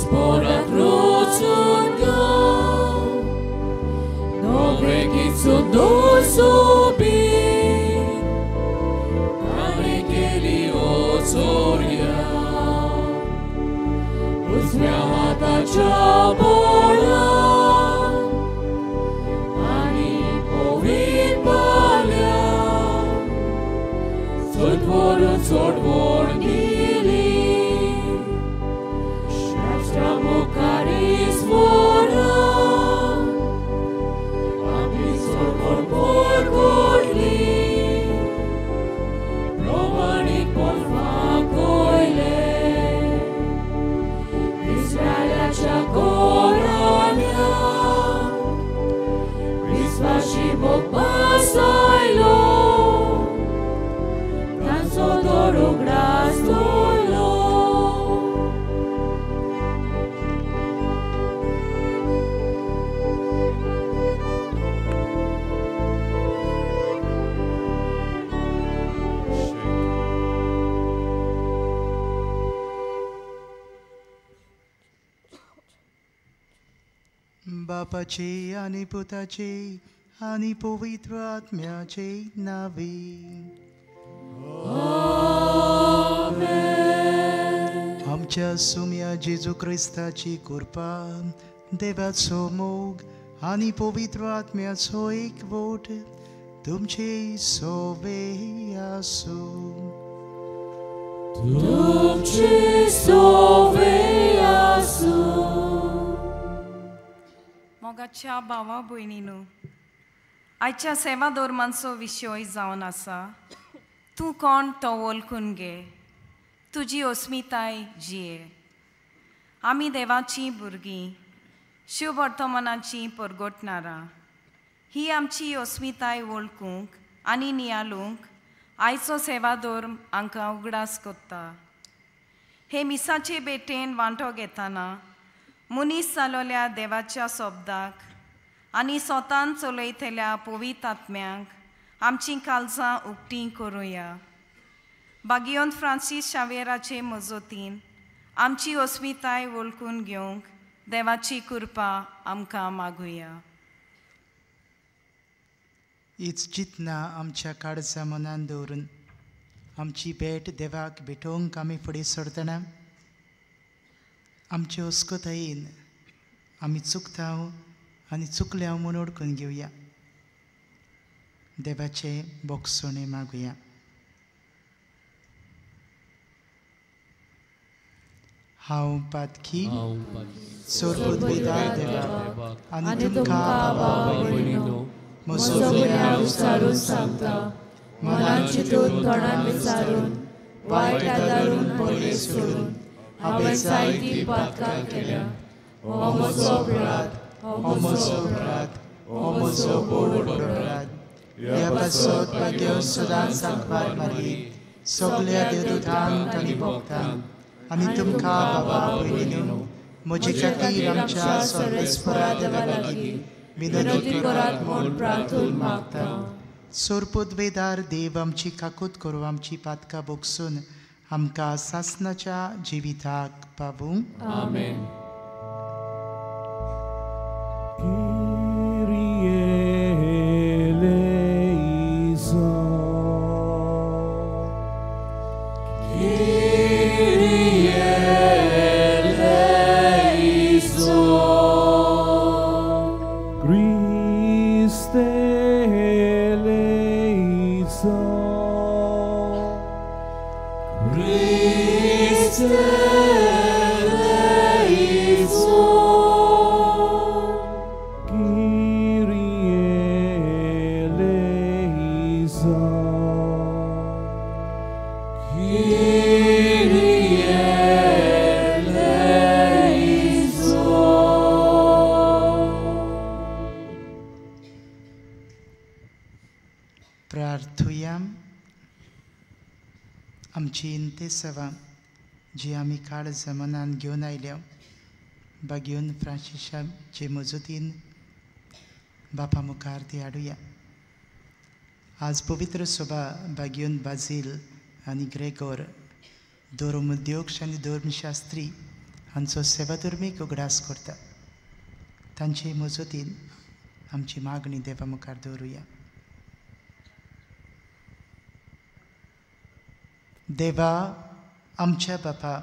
Spora krucunga, novekicu dosobi, narekeli ocoria, uzmiahata čabola, ani povin palja, sotvoru codvornili, Caris fora, abisor por corli, romani por facoile, Israela chacorania, Risvashimok pasailo, Transodoro grastolo. बापाचे आणि पुताचे आणि पवित्र आत्म्याचे नावे आमच्या सुम्या जेजू ख्रिस्ताची कृपा देवाचो मोग आणि पवित्र आत्म्याचो एकवट तुमचे सोबे आसो तुमचे सोबे आसो. मोगाच्या भावा भयणीनो, आयच्या सेवा धर्मांचो विशय जावन आसा. तूं कोण तो वळखून घे, तुजी अस्मिताय जिये. आमी देवाचीं भुरगीं, शिव वर्तमानाचीं परगटणारां. ही आमची अस्मिताय वळखूंक आनी नियाळूंक आयचो सेवा धर्म आमकां उगडास कोत्ता. हे मिसाचे बेटेन वांटो घेतना मनीस जालोल्या देवाच्या शब्दाक आनी स्वतान चलयतल्या पवित्र आत्म्यांक आमचीं काळजां उक्तीं करुया. भागियोंत फ्रांसीस शावेराचे मजतीन आमची अस्मिताय वळखून घेवंक देवाची कृपा आमकां मागुया. हीच चिंतना आमच्या काळजा मनान दवरून आमची भेट देवाक भेटोवंक आमी फुडें सरतना आमचे अस्कोतायेन आमी चुकता आनी चुकल्या म्हूण ओळखून घेवया. देवाचे बोगसणे मागुया. हांव पातकी सोरपुतविदा देवा आनी तुमकां बाबा भयणीनो म्हजो गुन्यांव विचारून सांगता. मनान चिंतून तोंडान विचारून वायट आदारून पयले सोडून हांवें जायतीं पातकां केल्या. हो म्हजो अपराध, हो म्हजो अपराध, हो म्हजो बोड अपराध. ह्या पासत भाग्य सदांच सांगपाक मारी सगल्या देवदूतांक आनी भक्तांक आनी तुमकां बाबा भयणीनो म्हजे खातीर आमच्या सर्वेस्परा देवा लागीं विनंती करात म्हूण प्रार्थून मागता. सोरपुतवेदार देव आमची काकूत करूं आमची पातकां बोगसून आमकां सासणाच्या जिविताक पावूं. आमेन. आमची इंते सेवा जी आमी काळ जमनान घेवन आयल्या बागेवन फ्रांसिसाचे मजतीन बापा मुखार ती हाडुया. आज पवित्र सभा बागेवन बाजील आनी ग्रेगोर धर्मोद्योक्ष आनी धर्मशास्त्री हांचो सेवाधर्मीक उगडास करता. तांचे मजतीन आमची मागणी देवा मुखार दवरुया. देवा आमच्या बापा,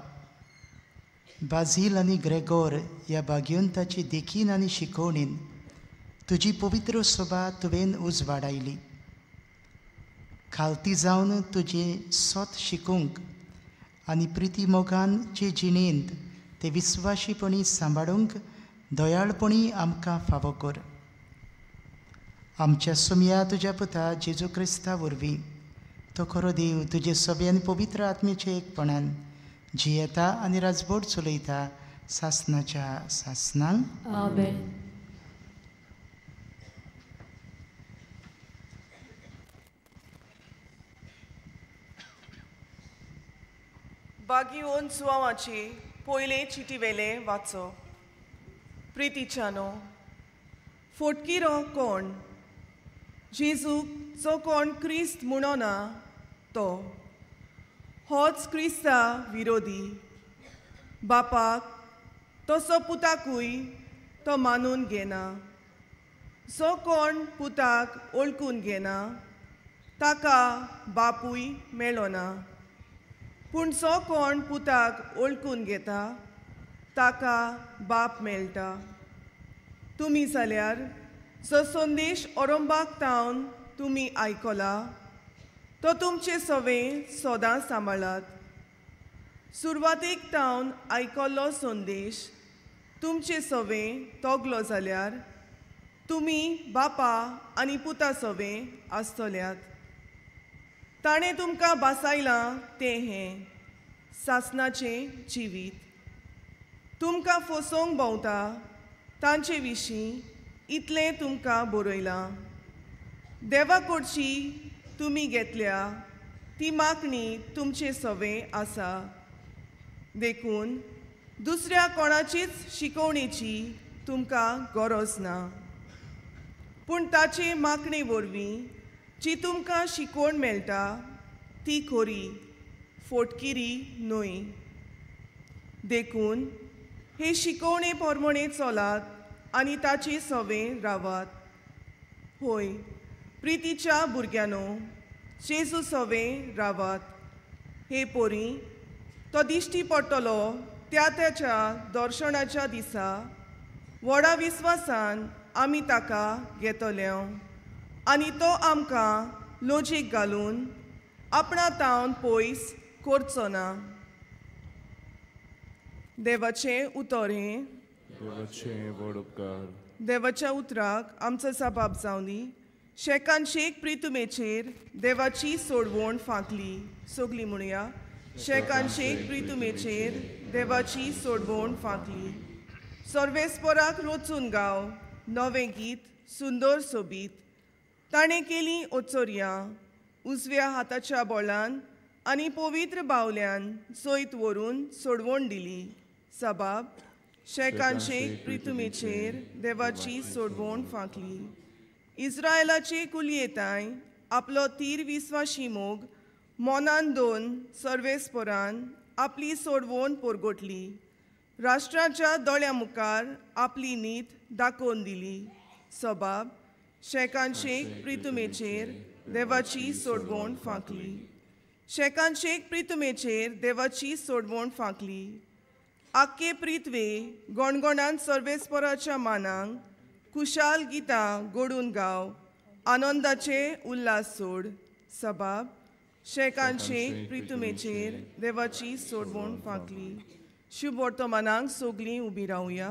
बाजील आनी ग्रेगोर ह्या बागेवंताची देखीन आनी शिकवणीन तुजी पवित्र सभा तुवें उजवाडायली. खालती जावन तुजें सोत शिकूंक आनी प्रिती मोगानचे जिणेंत ते विस्वाशीपणी सांबाळूंक दयाळपणी आमकां फावो कर. आमच्या सुमया तुज्या पुता जेजू क्रिस्ता वरवीं तो खरो देव तुजे सभेन पवित्र आत्म्याचे एकपणान जियेता आनी राजवट चलयता सासनाच्या सासनांक. आमेन. बागेवन सुवावाचे पयले चिटीवेले वाचो. प्रितीच्यानो, फोटकिरो कोण? जेजूक जो कोण क्रिस्त म्हणो ना तो होच क्रिस्ता विरोधी. बापाक तसो पुताकूय तो मानून घेना. जो कोण पुताक ओळखून घेना ताका बापूय मेळ्ळो ना. पूण जो कोण पुताक ओळखून घेता ताका बाप मेळटा. तुमी जाल्यार जो संदेश अरंबाक तावन तुमी आयकला तो तुमचे सवे सदां सांबाळात. सुरवातेक तावन आयकल्लो संदेश तुमचे सवे तोगलो जाल्यार तुमी बापा आनी पुता सवे आसतल्यात. ताणें तुमकां बासायलां तें हें सासनाचें जिवीत. तुमकां फसोवंक भोंवता तांचे विशीं इतलें तुमकां बरयलां. देवा कडची तुमी घेतल्या ती मागणी तुमचे सवे आसा. देखून दुसऱ्या कोणाचीच शिकवणेची तुमकां गरज ना. पूण ताचे मागणे वरवीं जी तुमकां शिकवण मेळटा ती खरी, फोटकिरी न्हय. देखून हे शिकवणे प्रमाणे चलात आनी ताचे सवे रावात. होय, प्रितीच्या भुरग्यानो, जेजू सवे रावात. हे पोरी, तो दिश्टी पडटलो त्या त्याच्या दर्शनाच्या दिसा व्हडा विस्वासान आमी ताका घेतले आनी तो आमकां लोजेक घालून आपणा तावन पयस करचो ना. देवाचें उतर हें. देवाचें व्हड उपकार. देवाच्या उतराक आमचो जबाब जावनी. शेकान शेक प्रितुमेचेर देवाची सोडवण फांकली. सगळीं म्हणुया. शेकान शेक प्रितुमेचेर देवाची सोडवण फांकली. सर्वेस्पराक रोचून गाव नवें गीत सुंदर सोबीत. ताणें केली ओचोरयां उजव्या हाताच्या बोळान आनी पवित्र बावल्यान जैत व्हरून सोडवण दिली. जबाब. शेकान शेक प्रितुमेचेर देवाची सोडवण फांकली. इस्रायलाचे कुलयेताय आपलो तीर विस्वाशी मोग मोनान दोन सर्वेस्परान आपली सोडवण परगटली. राष्ट्राच्या दोळ्या मुखार आपली नीत दाखोवन दिली. जबाब. शेकान शेक प्रितुमेचेर देवाची सोडवण फांकली. शेकान शेक प्रितुमेचेर देवाची सोडवण फांकली. आख्खे प्रितवे गोणगोणान सर्वेस्पराच्या मानांक खुशाल गितां घडून गाव आनंदाचे उल्हास सोड. जबाब. शेकान शेक प्रितुमेचेर देवाची सोडवण फांकली. शुभ वर्तमानांक सगळीं उबी रावया.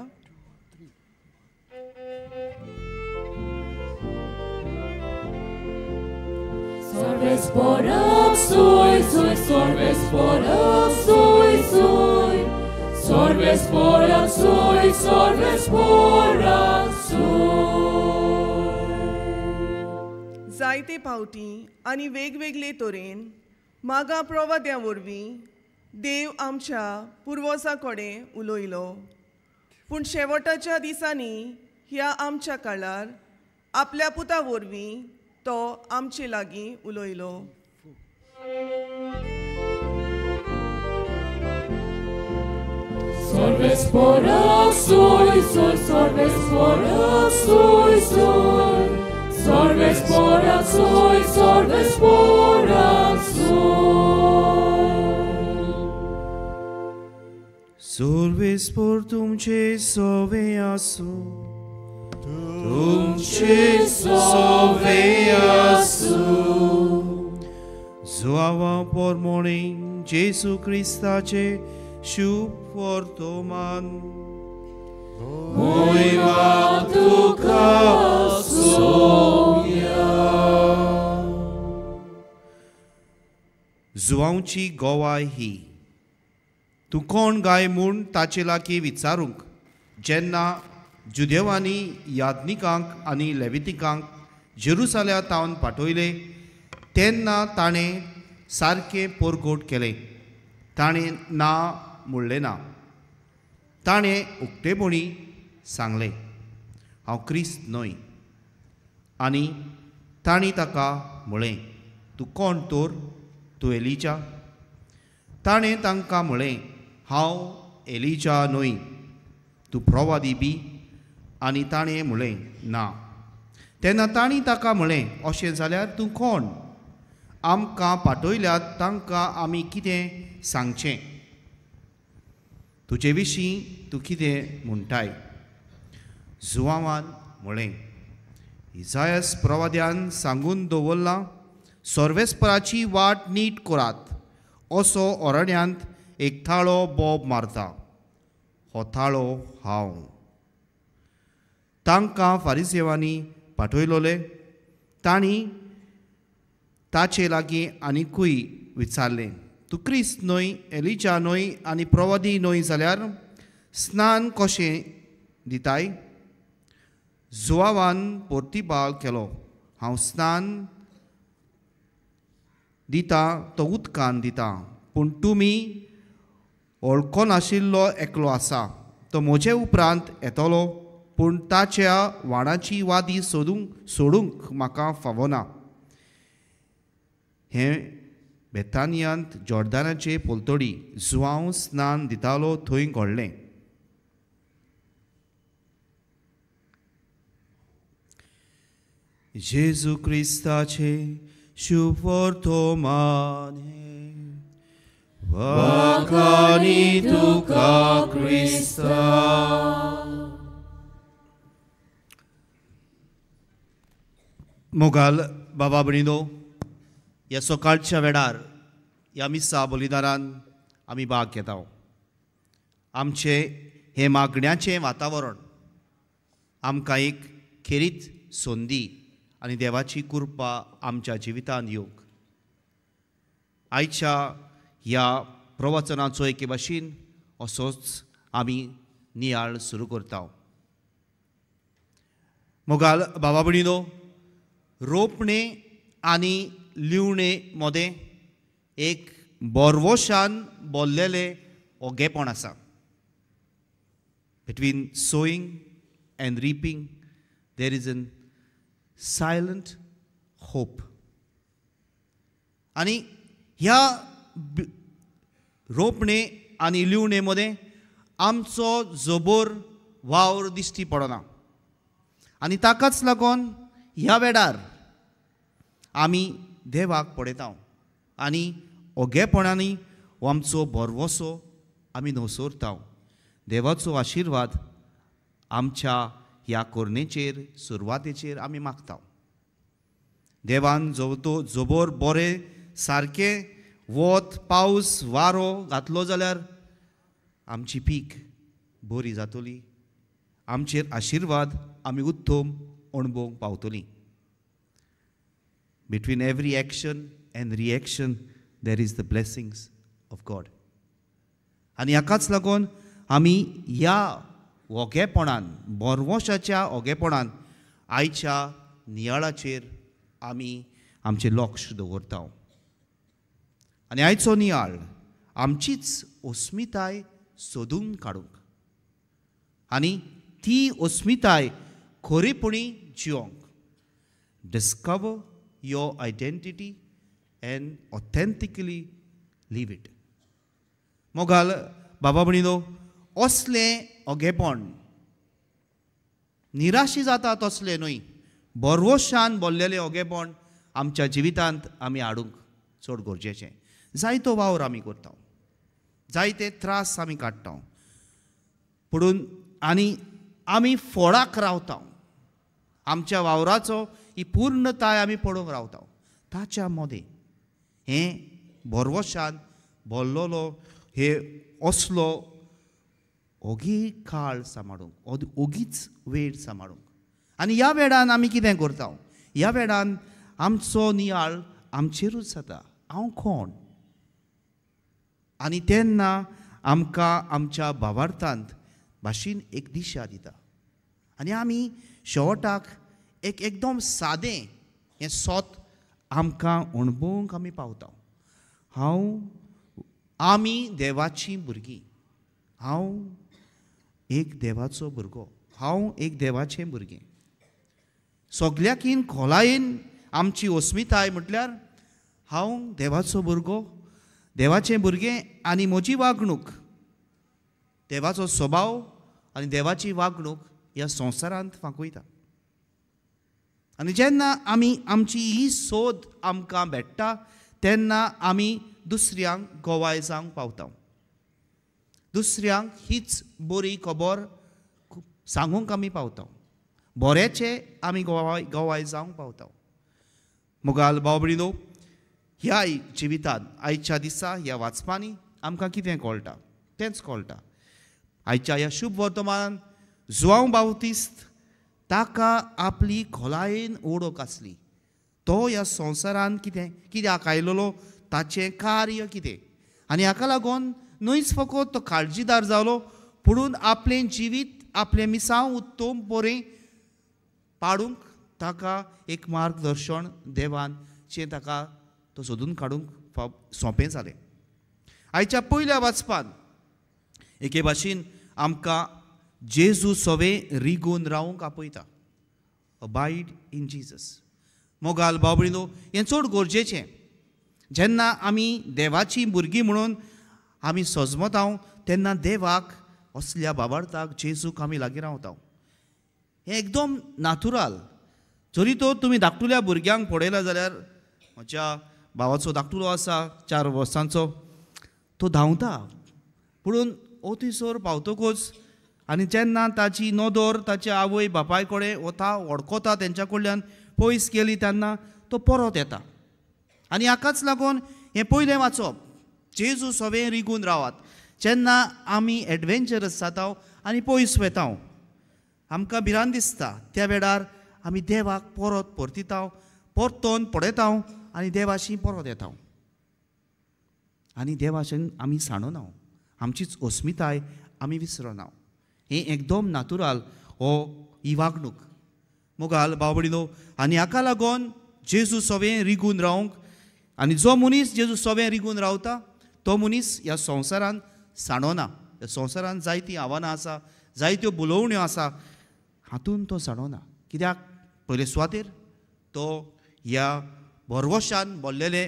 Sorvesporak soy, soy, sorvesporak soy, soy. Sorvesporak soy, sorvesporak soy. जायते फावटी आनी वेगवेगळे तरेन मागा प्रवाद्या वरवीं देव आमच्या पुर्वजां कडेन उलयलो. पूण शेवटाच्या दिसांनी ह्या आमच्या काळार आपल्या पुता वरवीं तो आमचे लागीं उलयलो. Sorves por soy, soy, sorves por soy, soy. Sorves por soy, sorves por soy. Sorves por तुमचे सोवे आसू, तुमचे सोवे आसू. Zoava por morning, Jesu Christace, शुभ वर्तमान. Moima tuka soya. जुवांची गोवाय ही. तूं कोण गाय म्हूण ताचे लागीं विचारूंक जेन्ना जुदेवांनी याज्ञिकांक आनी लेवितिकांक जेरुसालेमांत पाठयले तेन्ना ताणें सारकें पोरगोट केलें. ताणें ना म्हणलें ना. ताणें उक्तेपणी सांगलें हांव क्रिस्त न्हय. आनी तांणी ताका म्हळें तूं कोण तर? तूं एलिजा? ताणें तांकां म्हळें हांव एलिजा न्हय. तूं प्रवादी बी? आनी ताणें म्हळें ना. तेन्ना तांणी ताका म्हळें अशें जाल्यार तूं कोण? आमकां पाठयल्यात तांकां आमी कितें सांगचें? तुजे विशीं तूं कितें म्हणटाय? जुवांवान म्हळें इसायास प्रवाद्यान सांगून दवरलां सोर्वेस्पराची वाट नीट करात असो अरण्यांत एक थाळो बोब मारता. हो थाळो हांव. तांकां फारिसेवांनी पाठयलोले. तांणी ताचे लागीं आनिकूय विचारलें तूं क्रिस्त न्हय, एलिजा न्हय आनी प्रवादी न्हय जाल्यार स्नान कशें दिताय? जुवावान प्रतिबाल केलो हांव स्नान दिता तो उदकान दिता. पूण तुमी वळखो नाशिल्लो एकलो आसा. तो म्हजे उपरांत येतलो पूण ताच्या वाणाची वादी सोडूंक म्हाका फावना. हें बेतानियांत जॉर्दानाचे पोलतोडी जुवांव स्नान दितालो थंय घडलें. जेजू क्रिस्ताचे शुभ वर्तमान. वाखाणी तुका क्रिस्ता. मोगाल बाबा भणिनो, ह्या सकाळच्या वेळार ह्या मिसा बलिदानान आमी भाग घेता. आमचे हे मागण्याचें वातावरण आमकां एक खेरीत संदी आनी देवाची कृपा आमच्या जिवितांत येवंक. आयच्या ह्या प्रवचनाचो एके भाशेन असोच आमी नियाळ सुरू करता. मोगाल बाबा भणिनो, रोपणे आनी लिवणे मदें एक बोरवोशान बोल्लेलें ओगेपण आसा. Between sowing and reaping there is an silent hope. आनी ह्या रोपणे आनी लिवणे मदें आमचो जबर वावर दिश्टी पडना. आनी ताकाच लागून ह्या वेळार आमी देवाक पळयता आनी ओगेपणांनी हो आमचो भरवोसो आमी न्हवसोरता. देवाचो आशिर्वाद आमच्या ह्या कोरणेचेर सुरवातेचेर आमी मागता. देवान जबर बरें सारकें वत पावस वारो घातलो जाल्यार आमची पीक बरी जातली. आमचेर आशिर्वाद आमी उत्तम अणभवूंक पावतलीं. Between every action and reaction, there is the blessings of God. आनी हाकाच लागून आमी ह्या ओगेपणान, बोरवोशाच्या ओगेपणान आयच्या नियाळाचेर आमी आमचें लक्ष दवरता. आनी आयचो नियाळ आमचीच अस्मिताय सोदून काडूंक, आनी ती अस्मिताय खरेपणी जिवंक. Discover your identity and authentically live it. मोगाल बाबा भयणीनो, असलें ओगेपण निराशी जाता तसलें न्हय, बरवशान भरलेलें ओगेपण आमच्या जिवितांत आमी हाडूंक चड गरजेचें. जायतो वावर आमी करता, जायते त्रास आमी काडटा, पुणून आनी आमी फळाक रावता. आमच्या वावराचो ही पूर्णताय आमी पळोवंक रावता. ताच्या मदें हें बरवशान भरलेलो हे असलो ओगी काळ सांबाळूंक, ओगीच वेळ सांबाळूंक. आनी ह्या वेळान आमी कितें करता? ह्या वेळान आमचो नियाळ आमचेरूच जाता. हांव कोण? आनी तेन्ना आमकां आमच्या भावार्थांत भाशेन एक दिशा दिता. आनी आमी शेवटाक एकदम सादें हें सोत आमकां अणभवूंक आमी पावता. आमी देवाचीं भुरगीं. हांव एक देवाचो भुरगो. हांव एक देवाचें भुरगें. सगल्याकीन खोलायेन आमची अस्मिताय म्हटल्यार हांव देवाचो भुरगो, देवाचें भुरगें. आनी म्हजी वागणूक, देवाचो स्वभाव आनी देवाची वागणूक ह्या संवसारांत फांकयता. आनी जेन्ना आमी आमची ही सोद आमकां भेटटा तेन्ना आमी दुसऱ्यांक गोवाय जावंक पावता. दुसऱ्यांक हीच बरी खबर सांगूंक आमी पावता. बरेचे आमी गोवाय जावंक पावता. मोगाल भाव भयणीनो, ह्या जिवितांत आयच्या दिसा ह्या वाचपांनी आमकां कितें कळटा तेंच कळटा. आयच्या ह्या शुभ वर्तमानांत जुआंव बावतिस्त ताका आपली खोलायेन ओळख आसली. तो ह्या संवसारांत कित्याक आयलोलो, ताचें कार्य कितें, आनी हाका लागून न्हयच फकत तो काळजीदार जालो, पुणून आपलें जिवीत आपलें मिसांव उत्तम बरें पाडूंक ताका एक मार्गदर्शन देवान जें ताका तो सोदून काडूंक सोंपें जालें. आयच्या पयल्या वाचपान एके भाशेन आमकां जेजू सवें रिगून रावंक आपयता. Abide in Jesus. मोगाल भाव भयणीनो, हें चड गरजेचें. जेन्ना आमी देवाची भुरगीं म्हणून आमी सजमतांव तेन्ना देवाक असल्या भावार्थाक जेजूक आमी लागीं रावता. हें एकदम नॅचरल. जरी तो तुमी धाकटुल्या भुरग्यांक पळयला जाल्यार, म्हज्या भावाचो धाकटुलो आसा 4 वर्सांचो, तो धांवता. पुणून थंयसर पावतकूच आनी जेन्ना ताची नदर ताच्या आवय बापाय कडेन वता, वळखता तेंच्या कडल्यान पयस गेली तेन्ना तो परत येता. आनी हाकाच लागून हें पयलें वाचप, जेजू सवें रिगून रावात. जेन्ना आमी एडवेंचरस जाता आनी पयस वेता, आमकां भिरांत दिसता, त्या वेळार आमी देवाक परत परतिता, परतोन पळयता आनी देवाशी परत येता. आनी देवाशेन आमी सांडना, आमचीच अस्मिताय आमी विसरना. हें एकदम नॅचरल ही वागणूक. मोगाल भाव भयणीनो, आनी हाका लागून जेजू सवें रिगून रावंक, आनी जो मनीस जेजू सवें रिगून रावता तो मनीस ह्या संवसारांत सांडना. ह्या संवसारांत जायतीं आव्हानां आसा, जायत्यो बुलोवण्यो आसा, हातून तो सांडना. कित्याक पयले सुवातेर तो ह्या भरवशान भरलेले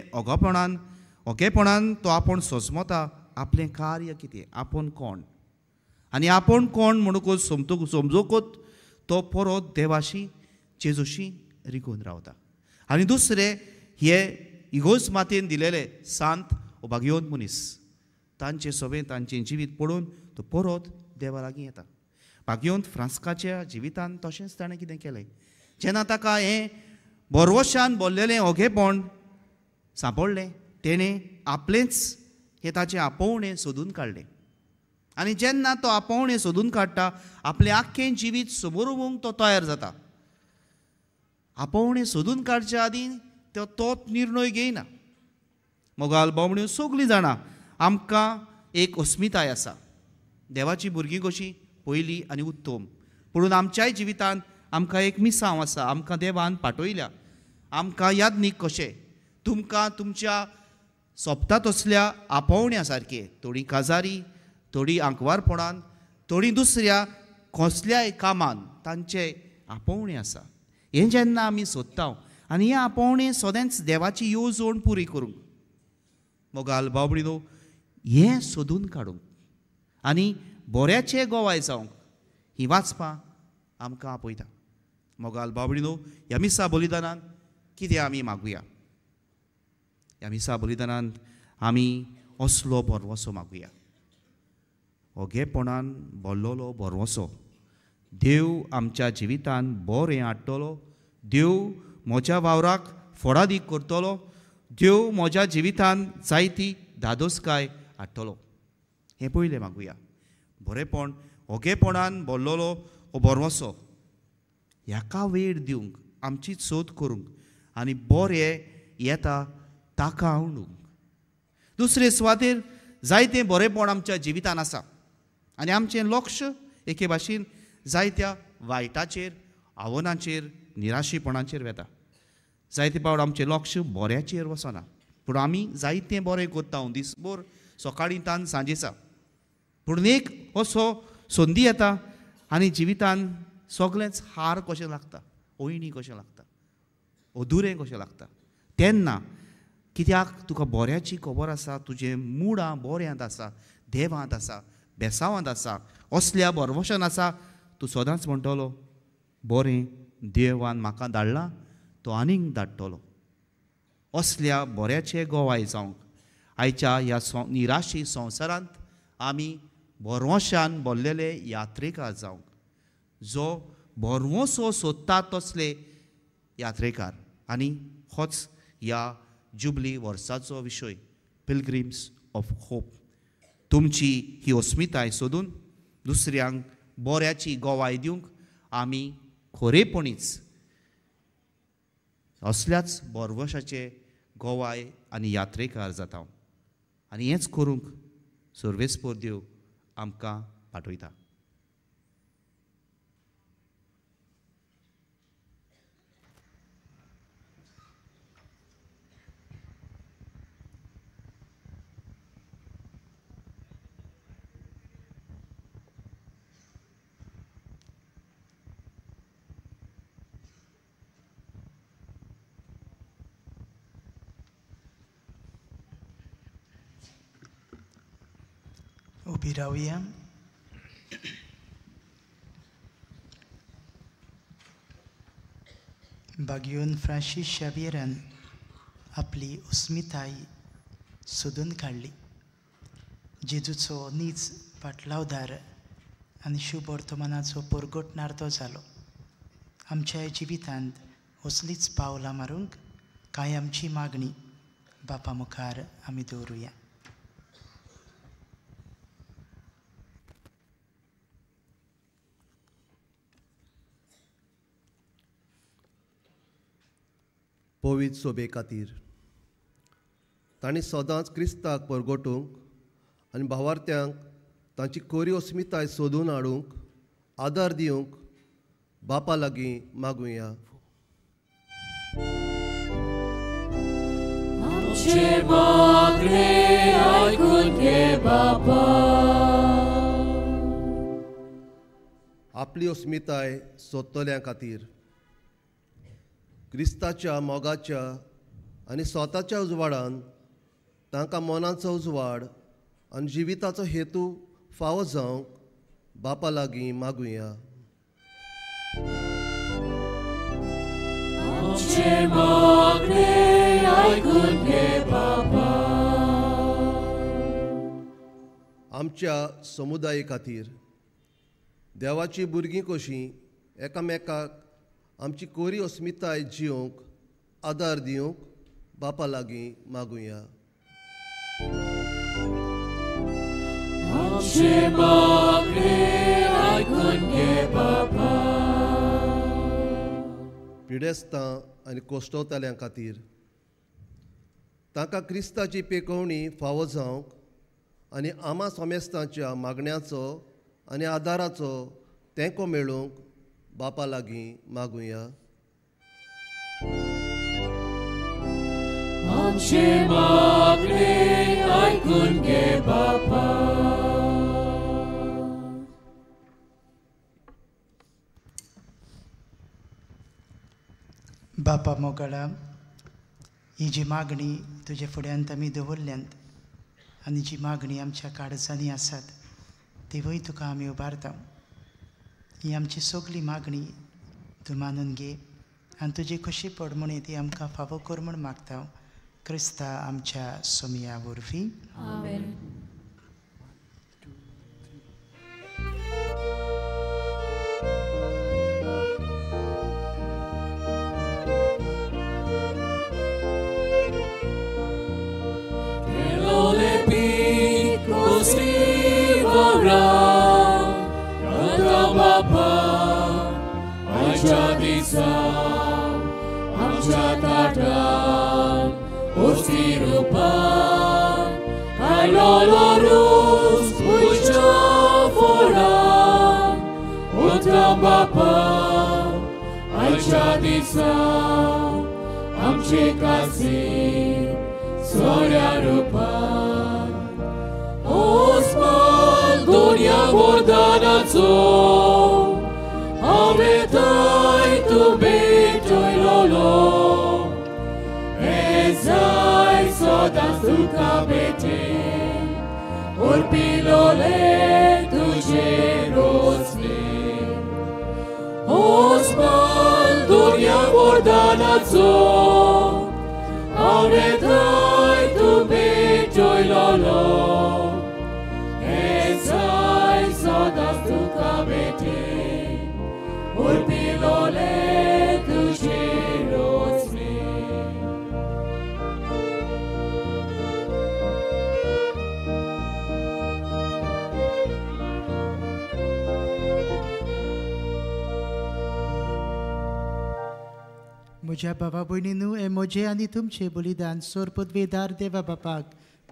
ओगेपणान तो आपूण सजमता. आपलें कार्य कितें, आपूण कोण, आनी आपूण कोण म्हणून समजोकूच तो परत देवाशी जेजूशी रिगून रावता. आनी दुसरें, हे इगोज मातेन दिलेले सांत भाग्यवंत मनीस, तांचें सवें तांचें जिवीत पळोवन तो परत देवा लागीं येता. भाग्यवंत फ्रांस्काच्या जिवितांत तशेंच ताणें कितें केलें. जेन्ना ताका हें बरवशान भरलेलें ओगेपण सांपडलें, तेणें आपलेंच हें ताचें आपोवणें सोदून काडलें. आनी जेन्ना तो आपोवणें सोदून काडटा, आपलें आख्खें जिवीत समोरूंक तो तयार जाता. आपोवणें सोदून काडच्या आदीं तोच निर्णय घेयना. मोगाल भाव भयणीनो, सगळीं जाणां आमकां एक अस्मिताय आसा, देवाची भुरगीं कशीं पयली आनी उत्तम. पुणून आमच्याय जिवितांत आमकां एक मिसांव आसा, आमकां देवान पाठयल्या. आमकां यादनीक कशें तुमकां तुमच्या सोबता तसल्या आपोवण्या सारके, थोडी काजारी, थोडी आंकवारपणान, थोडी दुसऱ्या कसल्याय कामान तांचे आपोवणें आसा. हें जेन्ना आमी सोदता आनी हें आपोवणें सदांच देवाची येवजण पुरी करूंक मोगाल भाव भयणीनो हें सोदून काडूंक आनी बऱ्याचें गोवाय जावंक ही वाचपां आमकां आपयता. मोगाल भाव भयणीनो ह्या मिसा बलिदानांत कितें आमी मागुया? ह्या मिसा बलिदानांत आमी असलो बरवसो मागुया. ओगेपणान भरलोलो बरवसो देव आमच्या जिवितांत बरें हाडटलो. देव म्हज्या वावराक फळादीक करतलो. देव म्हज्या जिवितांत जायती धादोसकाय हाडटलो. हें पयलें मागुया. बरेपण ओगेपणान भरलोलो हो बरवसो ह्याका वेळ दिवंक आमची सोद करूंक आनी बरें येता ताका आवडूंक. दुसरे सुवातेर जायतें बरेपण आमच्या जिवितांत आसा आनी आमचें लक्ष एके भाशेन जायत्या वायटाचेर आव्हानांचेर निराशेपणाचेर वता. जायते पावट आमचें लक्ष बऱ्याचेर वचना पूण आमी जायतें बरें करता दिसभर सकाळीं तान सांजेचा पूण एक असो संदी येता आनी जिवितांत सगळेंच हार कशें लागता, ओयणी कशें लागता, अधुरें कशें लागता. तेन्ना कित्याक तुका बऱ्याची खबर आसा, तुजें मुडां बऱ्यांत आसा, देवांत आसा, बेसांवांत आसा, असल्या बरवशान आसा, तूं सदांच म्हणटलो बरें देवान म्हाका धाडलां तो आनीक धाडटलो. असल्या बऱ्याचे गोवाय जावंक आयच्या ह्या निराशी संवसारांत आमी बरवशान भरलेले यात्रेकार जावंक जो बरवसो सोदता तसले यात्रेकार. आनी होच ह्या जुबली वर्साचो विशय पिलग्रिम्स ऑफ होप. तुमची ही अस्मिताय सोदून दुसऱ्यांक बऱ्याची गोवाय दिवंक आमी खरेपणीच असल्याच बरवशाचे गोवाय आनी यात्रेकार जाता. आनी हेंच करूंक सर्वेस्पर देव आमकां पाठयता. उबी रावया. बागयोन फ्रांसीस शावियरान आपली अस्मिताय सोदून काडली. जेजूचो नीज पाटलावदार आनी शुभ वर्तमानाचो परगटणार तो जालो. आमच्या जिवितांत असलीच पावलां मारूंक कांय आमची मागणी बापा मुखार आमी दवरुया. पवित्र सोबे खातीर तांणी सदांच क्रिस्ताक परगटूंक आनी भावार्थ्यांक तांची खरी अस्मिताय सोदून हाडूंक आदार दिवंक बापा लागीं मागुया. आमचे मागणे आयकून घे बापा. आपली अस्मिताय सोदतल्यां खातीर क्रिस्ताच्या मोगाच्या आनी स्वताच्या उजवाडान तांकां मनाचो उजवाड आनी जिविताचो हेतू फावो जावंक बापा लागीं मागुया. आमचे मागणे आयकून घे बापा. आमच्या समुदाया खातीर देवाची भुरगीं कशीं एकामेकाक आमची कोरी अस्मिताय जिवंक आदार दिवंक बापा लागीं मागुया. आमचे मागणे आयकून घे बापा. पिडेस्तां आनी कोश्टवताल्यां खातीर तांकां क्रिस्ताची पेखवणी फावो जावंक आनी आमा सोमेस्तांच्या मागण्यांचो आनी आदाराचो तेंको मेळूंक बापा लागीं मागुया. आमचे मागणे आयकून घे बापा. बापा मोगळा, ही जी मागणी तुजे फुड्यांत आमी दवरल्यांत आनी जी मागणी आमच्या काळजांनी आसात तेवूय तुका आमी उबारता. ही आमची सगळी मागणी तूं मानून घे आनी तुजी खुशी पड म्हूण ती आमकां फावो कर म्हूण मागता. क्रिस्ता आमच्या सोमया वरवीं. आमेन. आमच्या ताटान ओसी रुपान आलोलोरूस पुजो फोडान उत्तम बापा आयच्या दिसा आमचे कासी सोऱ्या रुपान ओस्मान दोन्या वरदानाचो हांवें थंय तूं भेटयलोलो Ezai sodas tuka bete Urpilole tuje rosne Osman dunya vordanazo Avretai tu betoi lolo Ezai sodas tuka bete Urpilole tuje rosne. म्हज्या भावा भयणीनू हे म्हजें आनी तुमचें बलिदान सोर पदवेदार देवा बापाक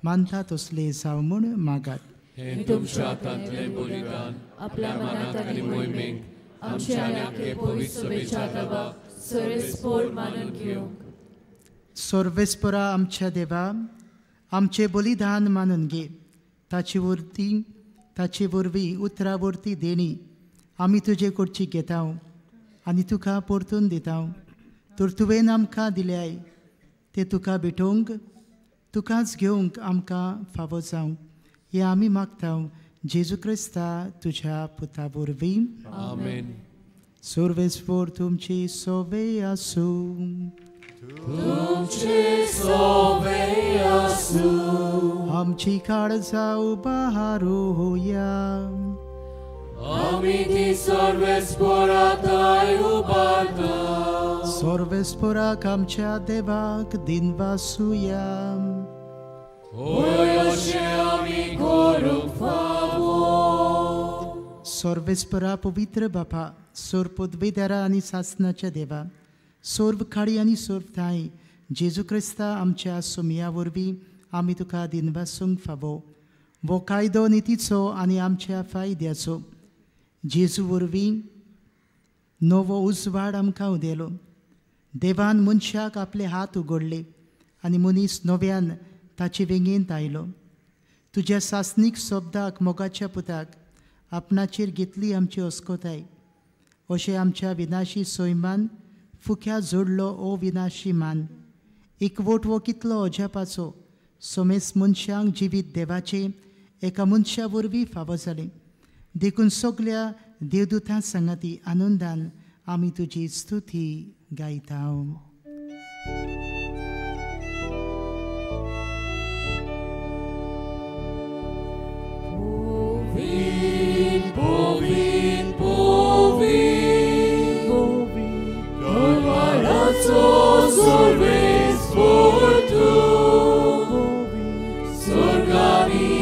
मानता तसलें जावं म्हूण मागात. हे तुमच्या हातांतलें बलिदान आपल्या मनांत आनी मोहिमेक आमच्या आनी पवित्र सभेच्या दाबाक सर्वेस्पोर मानून घेवंक. सर्वेस्परा आमच्या देवा आमचें बलिदान मानून घे. ताचे वरवीं उतरावर्ती देणी आमी तुजे कडची घेता आनी तुका परतून दिता. तर तुवें आमकां दिल्याय ते तुका भेटोवंक तुकाच घेवंक आमकां फावो जावं हें आमी मागता जेजू क्रिस्ता तुज्या पुता वरवीं. आमेन. सर्वेस्पोर तुमची सोवे आसूं. तुमची सोवे आसूं. आमची काळजां उबारूया. आमी ती सर्वेस्पोराताय उबारता. सर्वेस्पोराक आमच्या देवाक दिनवासुया. होय अशें आमी करूंक फावो. सर्वेस्परा पवित्र बापा सोर पदवेदारा आनी सासणाच्या देवा सोर्व खाडी आनी सोर्व थाय जेजू क्रिस्ता आमच्या सोमया वरवीं आमी तुका दिनवासूंक फावो. वो कायदो नितीचो आनी आमच्या फायद्याचो जेजू वरवीं नवो उजवाड आमकां उदेलो. देवान मनशाक आपले हात उगडले आनी मनीस नव्यान ताचे वेंगेंत आयलो. तुज्या सासनीक शब्दाक मोगाच्या पुताक आपणाचेर घेतली आमची अस्कोताय. अशें आमच्या विनाशी सैमान फुक्या जोडलो ओ विनाशी मान. एकवट वो कितलो अजापाचो सोमेस मनशांक जिवीत देवाचे एका मनशा वरवीं फावो जालें. देखून सगल्या देवदूतां सांगाती आनंदान आमी तुजी स्तुती गायता. Povin, Dorvaraco सर्वेस्पोर तूं. Sorgani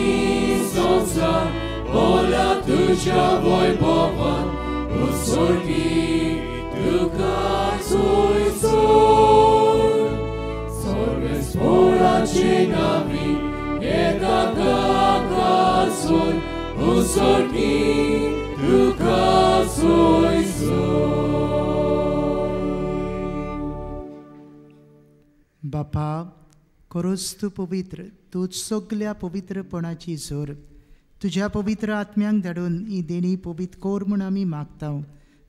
संसार Ola tuja wojbowan, usorgi tuka soj soj. Sorvespora cienami, eka taka soj, usorgi tuka soj soj. बापा करोस तूं पवित्र, तूं सगल्या पवित्रपणाची जोर. तुज्या पवित्र आत्म्यांक धाडून ही देणी पवित्र कोर म्हूण आमी मागता.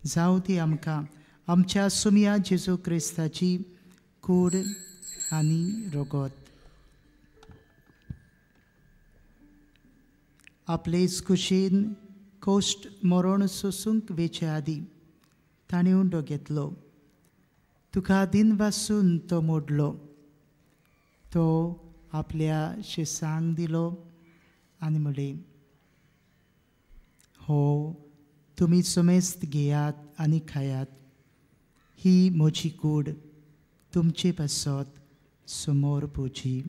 जावं ती आमकां आमच्या सुमिया जेजू क्रिस्ताची कूड आनी रगत आपले कुशीन कोश्ट मरण सोसूंक वेचे आदी ताणें उंडो घेतलो. तुका दिन वासून तो मोडलो. तो आपल्या शिसांक दिलो आनी म्हणलें, हो तुमी समेस्त घेयात आनी खायात. ही म्हजी कूड तुमचे पासत समोर पोची.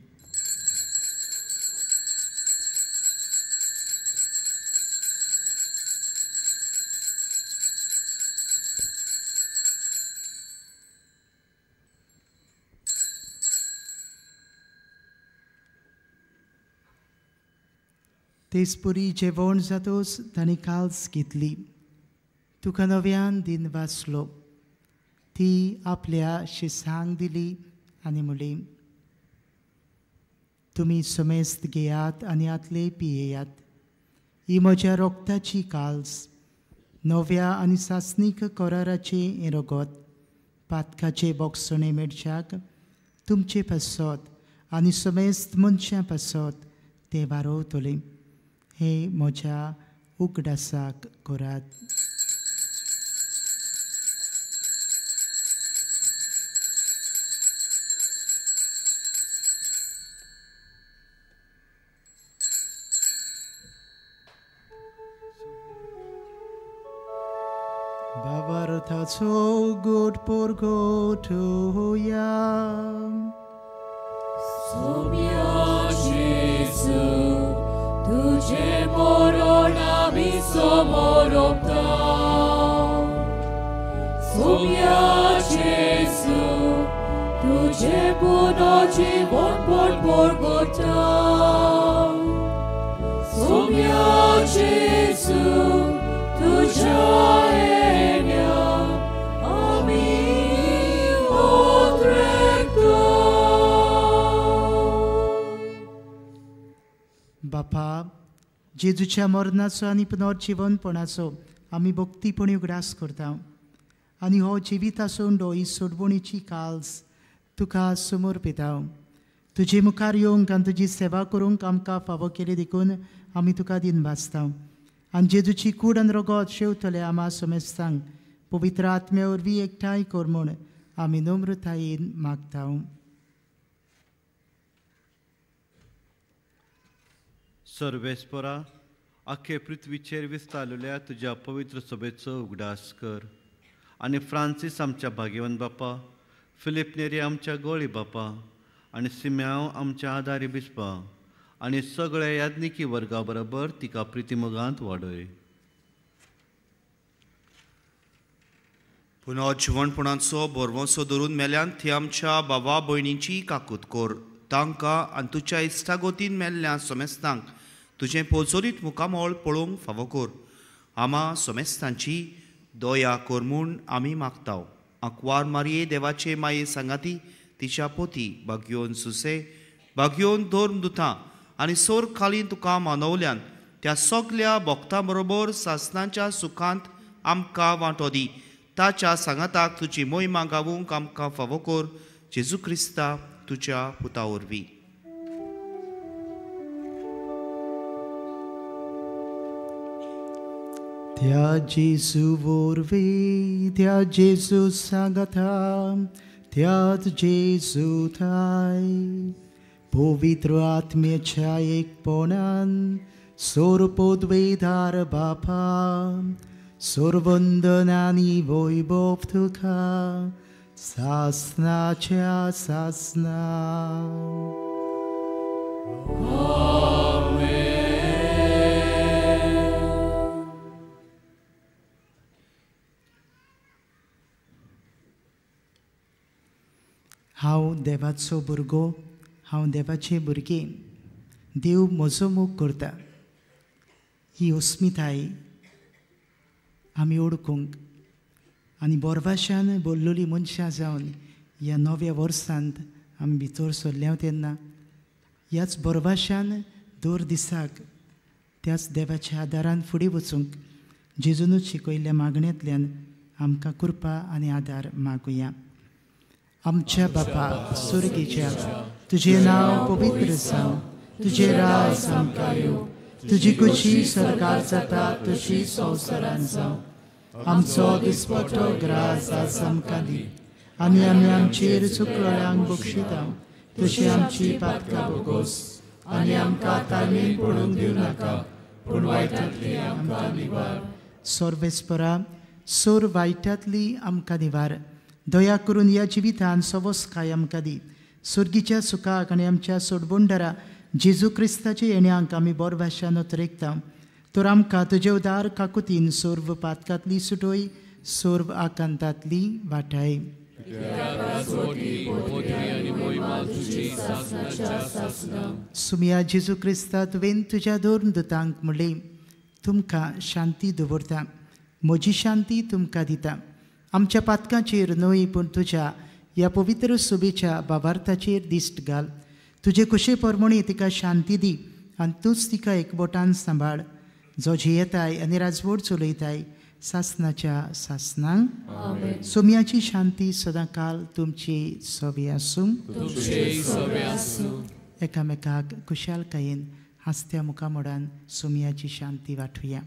तेसपुरी जेवण जातोच तांणी काल्स घेतली. तुका नव्यान दिन वाचलो. ती आपल्या शिसांक दिली आनी म्हणली, तुमी समेस्त घेयात आनी आतले पियेयात. ही म्हज्या रोगताची काल्स, नव्या आनी सासणीक कराराचे हें रगत. पातकाचे बोगसणे मेडच्याक तुमचे पासत आनी समेस्त मनशां पासत ते वारोवतले. हे म्हज्या उगडासाक करात. Bavartaco good purgotoya. Sumia Jesu, Tuje moronami somoropta. Sumia Jesu, Tuje puno jivon purgota. Sumia Jesu, Tuja enia, ami odrekta. बापा, जेजूच्या मरणाचो आनी पुनर्जीवनपणाचो आमी भक्तीपणी उगडास करता. आनी हो जिविताचो उंडो ही सोडवणीची काल्स तुका समर्पिता. तुजे मुखार येवंक आनी तुजी सेवा करूंक आमकां फावो केली देखून आमी तुका दिन वाचता. आनी जेजूची कूड आनी रगत शेवतले आमा समेस्तांक पवित्र आत्म्या वरवीं एकठांय कर म्हूण आमी नम्रतायेन मागता. सर्वेस्परा, आख्खे पृथ्वीचेर विस्तारलेल्या तुज्या पवित्र सभेचो उगडास कर. आनी फ्रांसीस आमच्या भाग्यवान बापा, फिलिप नेरी आमच्या गोळी बापा, आनी सिम्याव आमच्या आदारी बिस्पा, आनी सगळ्या याज्ञिकी वर्गा बरोबर तिका प्रितीमोगांत वाडय. पुनर्जीवनपणाचो बोरवोसो धरून मेल्यान ती आमच्या भावा भयणीची काकूत कोर. तांकां आनी तुज्या इश्टागोतीन मेल्ल्या समेस्तांक तुजें पोचोरीत मुखामोळ पळोवंक फावो कर. आमा समेस्तांची दया कर म्हूण आमी मागताव. आंकवार मारये देवाचे माये सांगाती, तिच्या पोती भाग्योन सुसे, भाग्योन धोर्म दुतां आनी सोर खाली तुका मानवल्यान त्या सगल्या भक्तां बरोबर सासणाच्या सुखांत आमकां वांटो दी. ताच्या सांगाताक तुजी मोहिमा गावूंक आमकां फावो कर. जेजू क्रिस्ता तुज्या पुता वरवीं. त्या जेजू वरवीं, त्या जेजू सांगाता, त्याच जेजू थाय पवित्र आत्म्याच्या एकपणान सोरपोद्वेदार बापा, सोरवंदनानी वैभव तुका सासनाच्या सासना. हांव देवाचो भुरगो, हांव देवाचें भुरगें. देव म्हजो मोग करता. ही अस्मिताय आमी ओळखूंक आनी बोरभाशान बोललोली मनशां जावन ह्या नव्या वर्सांत आमी भितर सरल्या तेन्ना ह्याच बोरभाशान दर दिसाक त्याच देवाच्या आदारान फुडें वचूंक जेजूनच शिकयल्ल्या मागण्यांतल्यान आमकां कृपा आनी आदार मागुया. आमच्या बापा सुर्गीच्या, तुजें नांव पवित्र जावं, तुजें राज आमकां येवं, तुजी कुशी स्वर्गार जाता तशी संवसारांत जावं. आमचो दिसपट्टो ग्रास आज आमकां दी, आनी आमी आमचेर चुकलोल्यांक बक्षिता तशी आमची पातकां बोगोस, आनी आमकां ताळमेन पडूंक दिवं नाका, पूण वायटांतली आमकां निवार. सर्वेस्परा सोर वायटांतली आमकां निवार. दया करून ह्या जिवितांत सवस काय आमकां दी. सुर्गीच्या सुखाक आनी आमच्या सोडबोंडारा जेजू क्रिस्ताच्या येण्याक आमी बरो भाशेन उतरेकता. तर आमकां तुजे उदार काकुतीन सोर्व पातकांतली सुटोय, सोर्व आकांतांतली वाटाय. सुमिया जेजू क्रिस्ता तुवें तुज्या दोन दुतांक म्हणलें, तुमकां शांती दवरता, म्हजी शांती तुमकां दिता. आमच्या पातकांचेर न्हय पूण तुज्या ह्या पवित्र सुबेच्या भावार्थाचेर दिश्ट घाल. तुजे कुशे परमणी तिका शांती दी आनी तूंच तिका एकबोटान सांबाळ. जो जियेताय आनी राजवट चलयताय सासनाच्या सासनांक. सोम्याची शांती सदां काल तुमची सवी आसूं. एकामेकाक कुशालकायेन हास्त्या मुखामोडान सोम्याची शांती वाटुया.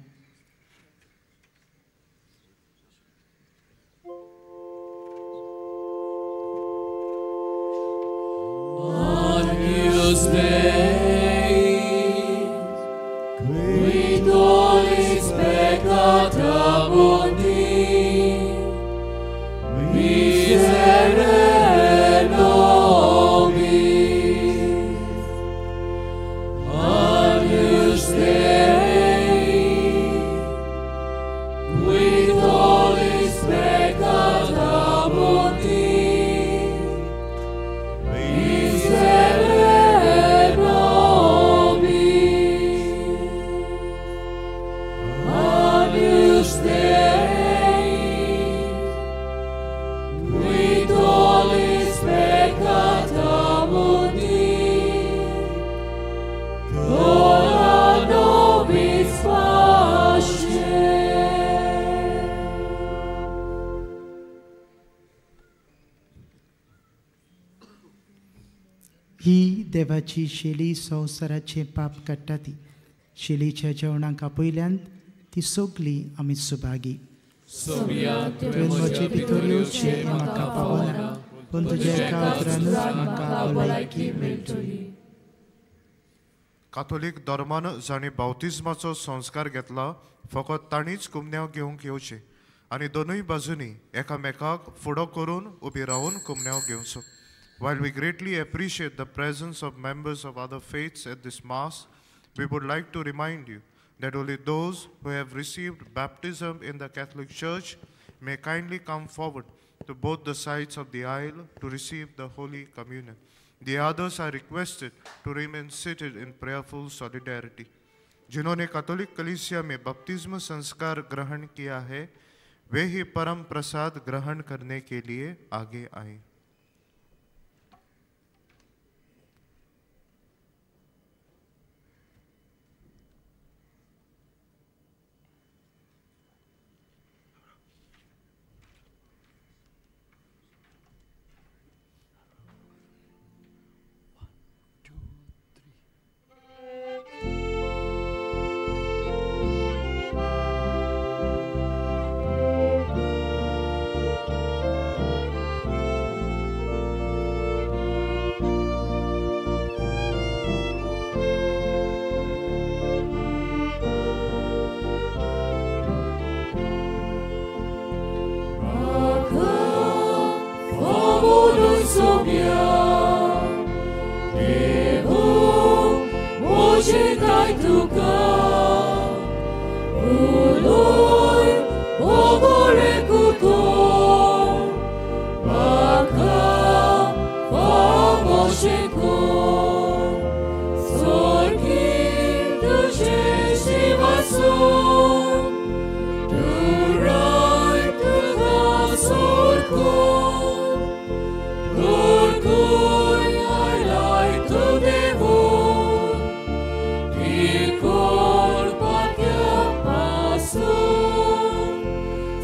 ही देवाची शेली संवसाराचें पाप काडटा ती. शेलीच्या जेवणाक आपयल्यांत ती सोगली आमी सुभागी. तुवें म्हजे भितर येवचें म्हाका पावना, पूण तुज्या एका उतरानूच म्हाका भलायकी मेळटली. काथोलीक धर्मान जाणी बावतिजमाचो संस्कार घेतला, फकत ताणीच कुमन्यांव घेवंक येवचें आनी दोनूय बाजूनी एकामेकाक फुडो करून उबी रावन कुमन्यांव घेवचो. While we greatly appreciate the presence of members of other faiths at this Mass, we would like to remind you that only those who have received baptism in the Catholic Church may kindly come forward to both the sides of the aisle to receive the Holy Communion. The others are requested to remain seated in prayerful solidarity. जिन्होंने Catholic कलीसिया में बपतिस्म संस्कार ग्रहण KIA है, वे ही परम प्रसाद ग्रहण करने के लिए आगे आएं.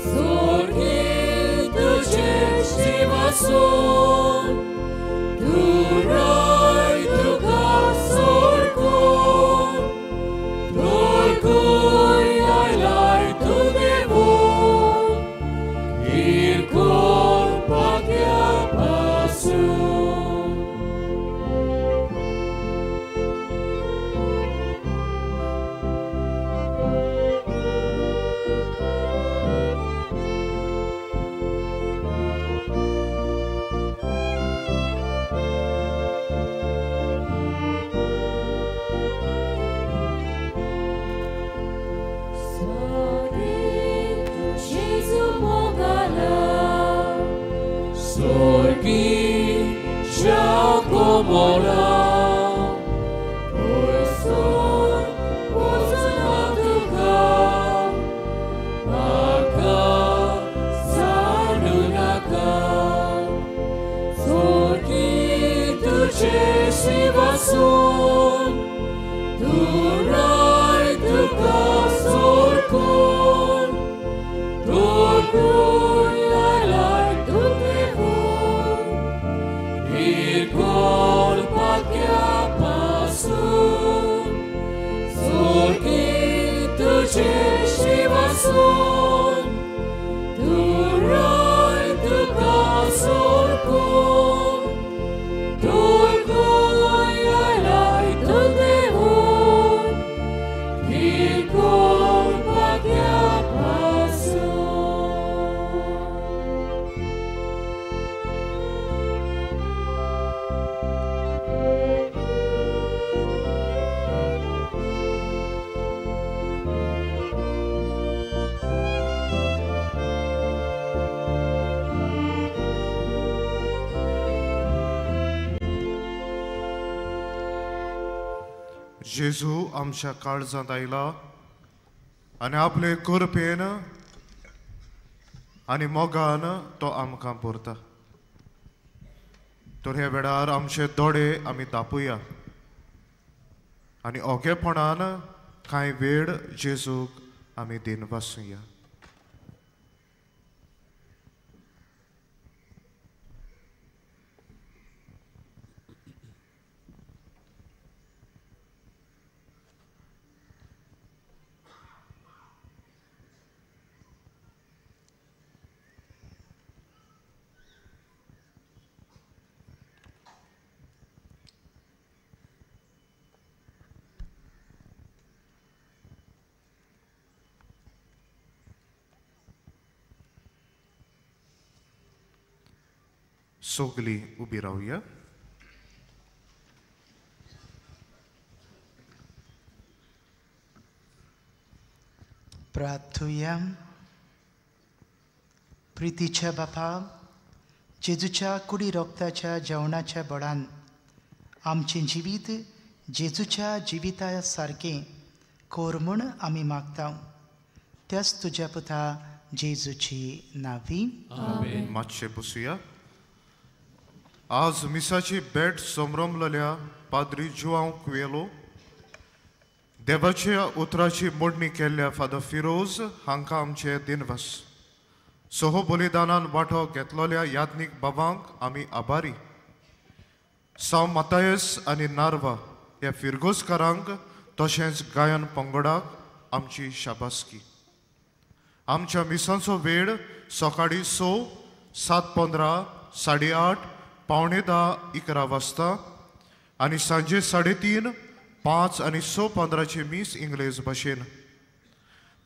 Sorgi जेजू आमच्या काळजांत आयला आनी आपले करपेन आनी मोगान तो आमकां भरता. तर हे वेळार आमचे दोळे आमी धापुया आनी ओगेपणान कांय वेळ जेजूक आमी दिनवासुया. सगळीं उबी रावया. प्रार्थुया. प्रितीच्या बापा, जेजूच्या कुडी रोगताच्या जेवणाच्या बळान आमचें जिवीत जेजूच्या जिविता सारकें कोर म्हूण आमी मागता. त्याच तुज्या पुता जेजूची नांवी. मातशें बसुया. आज मिसाची भेट संभ्रमलेल्या पाद्री जुआंव कुएलो, देवाच्या उतराची मोडणी केल्ल्या फादर फिरोज हांकां आमचे दिनवास. सोहो बलिदानान वांटो घेतलेल्या याज्ञीक बाबांक आमी आभारी. साव मातायस आनी नार्वा ह्या फिरगोसकारांक तशेंच गायन पंगडाक आमची शाबासकी. आमच्या मिसांचो वेळ सकाळी 6, 7:15, 8:30, 9:45, 11 आनी सांजे 3:30, 5 आनी 6:15 मीस इंग्लीश भाशेन.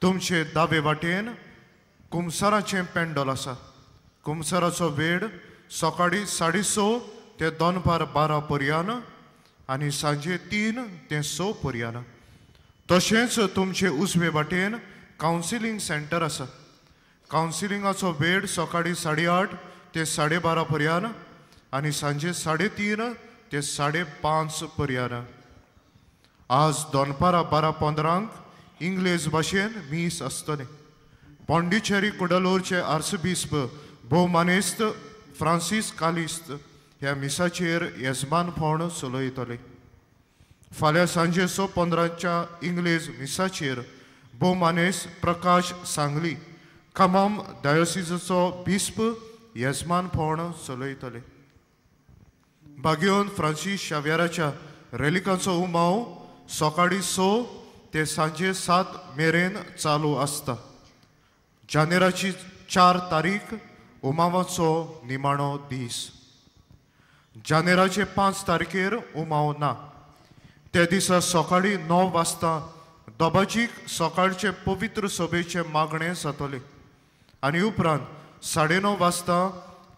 तुमचे दावे वाटेन कुमसाराचें पेंडॉल आसा. कुमसाराचो वेळ सकाळी 6:30 ते दनपार 12 पर्यान आनी सांजे 3 ते 6 पर्यान. तशेंच तुमचे उजवे वाटेन कावन्सिलींग सेंटर आसा. कावन्सिलिंगाचो वेळ सकाळी 8:30 ते 12:30 पर्यान आनी सांजे 3:30 ते 5:30 पर्यान. आज दनपारां 12:15 इंग्लीश भाशेन मीस आसतलें. पॉंडिचेरी कुडलोरचे आर्चबिस्प भोवमानेस्त फ्रांसीस कालिस्त ह्या मिसाचेर येजमानपण चलयतले. फाल्यां सांजे 6:15 इंग्लीश मिसाचेर भोवमानेस्त प्रकाश सांगली खमाम डायोसिसाचो बिस्प येजमानपण चलयतले. बागयोन फ्रांसीस शावेराच्या रेलिकांचो उमाव सकाळी 6 ते सांजे 7 मेरेन चालू आसता. जानेराची 4 तारीख उमावाचो निमाणो दीस. जानेराचे 5 तारखेर उमाव ना. ते दिसा सकाळी 9 वाजता दोबाजीक सकाळचे पवित्र सभेचे मागणें जातले आनी उपरांत 9:30 वाजता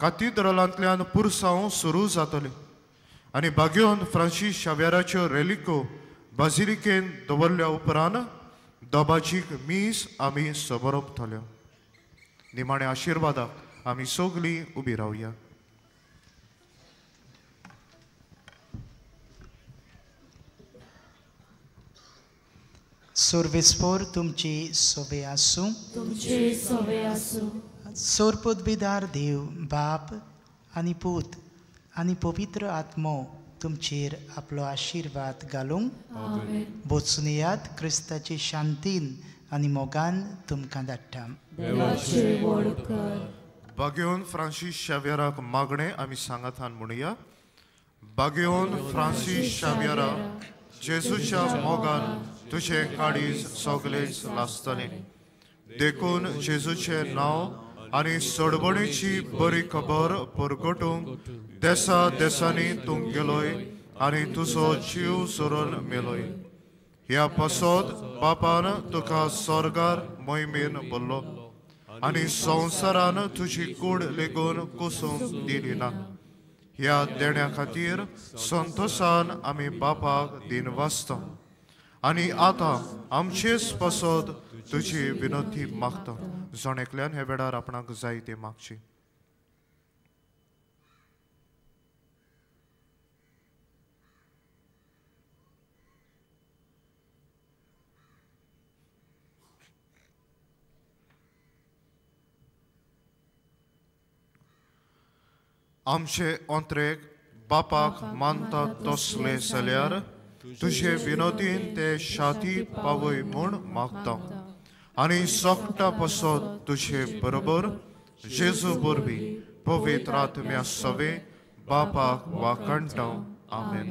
कातिद्रलांतल्यान पुरसांव सुरू जातले आनी बागयोन फ्रांसीस शावेराच्यो रेलिको बाजिलिकेन दवरल्या उपरांत दोबाजीक मीस आमी समरपतल्यो. निमाणे आशिर्वादाक आमी सगळीं उबी रावया. सोर्वेस्पोर तुमची सोबे आसूं. तुमचे सोबे आसूं. सोरपोदबीदार देव बाप आनी पूत आनी पवित्र आत्मो तुमचेर आपलो आशिर्वाद घालूंक. बोचून येयात क्रिस्ताची शांतीन आनी मोगान तुमकां धाडटा. बागयोन फ्रांसीस शावेराक मागणें आमी सांगातान म्हणुया. बागयोन फ्रांसीस शावेरा, जेजूच्या मोगान तुझें काळीज सगळेच लासतलें. देखून जेजूचें नांव आनी सोडवणेची बरी खबर परगटूंक देसा देसांनी तूं गेलोय आनी तुजो जीव सोडून मेलोय. ह्या पासोद बापान तुका स्वर्गार मोहिमेन भरलो आनी संवसारान तुजी कूड लेगून कुसूंक दिली ना. ह्या देण्या खातीर संतोशान आमी बापाक दिनवासता आनी आतां आमचेच पासोद तुजी विनंती मागता. जण एकल्यान हे वेळार आपणाक जाय ते मागची. आमचे अंतरेक बापाक मानता तसले जाल्यार तुझे विनोदीन ते शाती पावय म्हूण मागता आनी सोगटा पासत तुझे बरोबर जेजू बोरवी पवित्र आत्म्या सवे बापाक वाकणटा आमेन.